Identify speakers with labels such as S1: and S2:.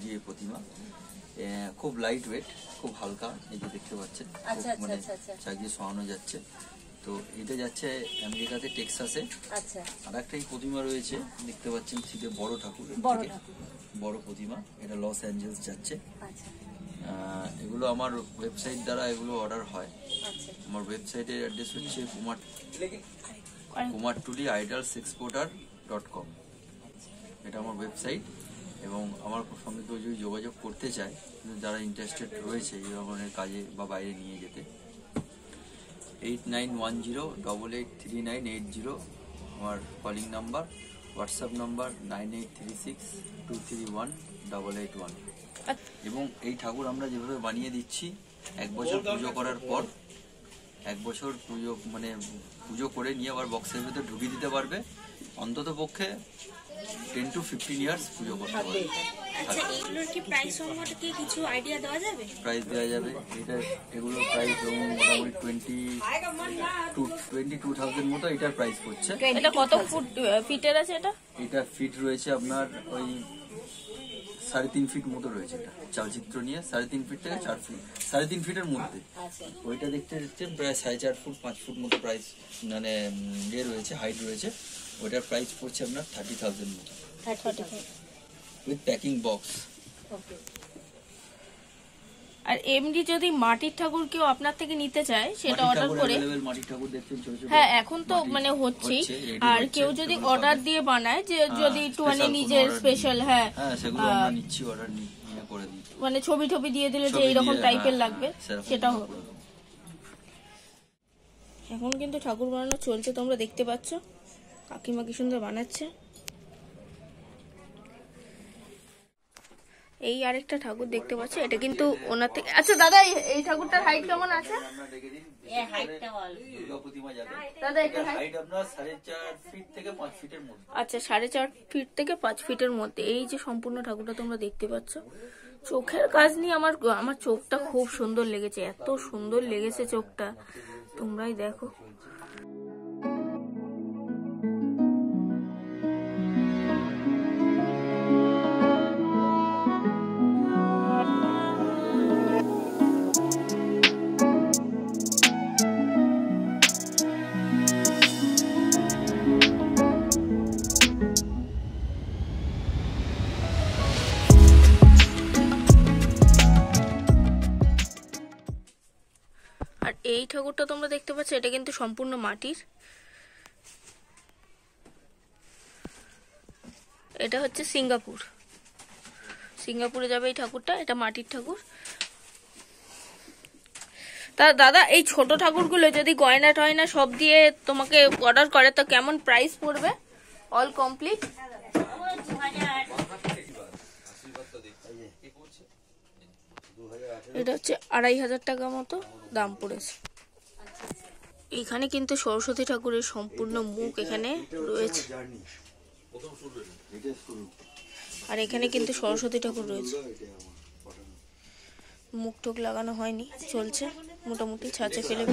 S1: KG এই প্রতিমা, খুব light weight, খুব হালকা, এই যে দেখতে পাচ্ছেন মানে চাগিয়ে শোয়ানো যাচ্ছে। তো এটা যাচ্ছে আমেরিকাতে, টেক্সাসে। আর একটা এই প্রতিমা রয়েছে দেখতে পাচ্ছেন, শীতে বড় ঠাকুর, বড় প্রতিমা, এটা লস অ্যাঞ্জেলস যাচ্ছে। এগুলো আমার ওয়েবসাইট দ্বারা এগুলো অর্ডার হয়। আমার ওয়েবসাইটের অ্যাড্রেস হচ্ছে kumartuli-idols-exporter.com। এটা আমার ওয়েবসাইট, এবং আমার সঙ্গে কেউ যদি যোগাযোগ করতে চায়, যারা ইন্টারেস্টেড রয়েছে এই ধরনের কাজে বা বাইরে নিয়ে যেতে, 8910883980 আমার কলিং নাম্বার। WhatsApp number 9836231881। এবং এই ঠাকুর আমরা যেভাবে বানিয়ে দিচ্ছি, 1 বছর পুজো করার পর, 1 বছর পুজো মানে পুজো করে নিয়ে আবার বক্সের ভিতরে ঢুকিয়ে দিতে পারবে। অন্তত পক্ষে 10 to 15 ইয়ার্স পুজো করতে পারবে।
S2: আচ্ছা, এগুলোর কি প্রাইস সম্বন্ধে কি কিছু আইডিয়া দেওয়া যাবে?
S1: প্রাইস দেওয়া যাবে। এগুলোর প্রাইস মোটামুটি 22,000 মতো এটার প্রাইস পড়ছে।
S3: এটা কত ফিটের আছে? এটা
S1: ফিট রয়েছে আপনার ওই 3.5 ফিট মতো রয়েছে। এটা চালচিত্র নিয়ে 3.5 ফিট থেকে 4 ফিট, 3.5 ফিটের মধ্যে। ওইটা দেখতে প্রায় 4.5 ফুট 5 ফুট মতো প্রাইস মানে রয়েছে, হাইট রয়েছে। ওইটার প্রাইস পড়ছে আপনার 30,000 মতো, উইথ প্যাকিং বক্স।
S3: আর এমনি যদি মাটির ঠাকুর কেউ আপনার থেকে নিতে চায়, সেটা অর্ডার করে,
S1: মাটির ঠাকুর দেখছেন ছোট ছোট,
S3: হ্যাঁ এখন তো মানে হচ্ছে। আর কেউ যদি অর্ডার দিয়ে বানায়, যে যদি একটুখানি নিজের স্পেশাল, হ্যাঁ
S1: সেগুলো আমরা নিচ্ছি, অর্ডার নিয়ে করে দিই।
S3: মানে ছবি টবি দিয়ে দিলে যে এইরকম টাইপের লাগবে, সেটাও হবে। এখন কিন্তু ঠাকুর বানানো চলছে, তোমরা দেখতে পাচ্ছ কাকিমা কি সুন্দর বানাচ্ছে। এই আরেকটা ঠাকুর দেখতে পাচ্ছ, এটা কিন্তু ওনার থেকে। আচ্ছা দাদা, এই ঠাকুরটার হাইট কেমন আছে? দাদা এটা হাইট আপনার 4.5 ফিট থেকে 5 ফিটের মধ্যে। আচ্ছা, 4.5 ফিট থেকে 5 ফিটের মধ্যে। এই যে সম্পূর্ণ ঠাকুরটা তোমরা দেখতে পাচ্ছ, চোখের কাজ নিয়ে আমার চোখটা খুব সুন্দর লেগেছে, এত সুন্দর লেগেছে চোখটা, তোমরাই দেখো। আর এই ঠাকুরটা তোমরা দেখতে পাচ্ছ, এটা কিন্তু সম্পূর্ণ মাটির। এটা হচ্ছে সিঙ্গাপুরে যাবে এই ঠাকুরটা, এটা মাটির ঠাকুর। তা দাদা, এই ছোট ঠাকুরগুলো যদি গয়না টয়না সব দিয়ে তোমাকে অর্ডার করে, তো কেমন প্রাইস পড়বে অল কমপ্লিট? এটা হচ্ছে 2,500 টাকা মতো দাম পড়েছে। এখানে কিন্তু সরস্বতী ঠাকুরের সম্পূর্ণ মুখ এখানে রয়েছে, আর এখানে কিন্তু সরস্বতী ঠাকুর রয়েছে। মুখ টুক লাগানো হয়নি, চলছে মোটামুটি, ছাঁচে ফেলে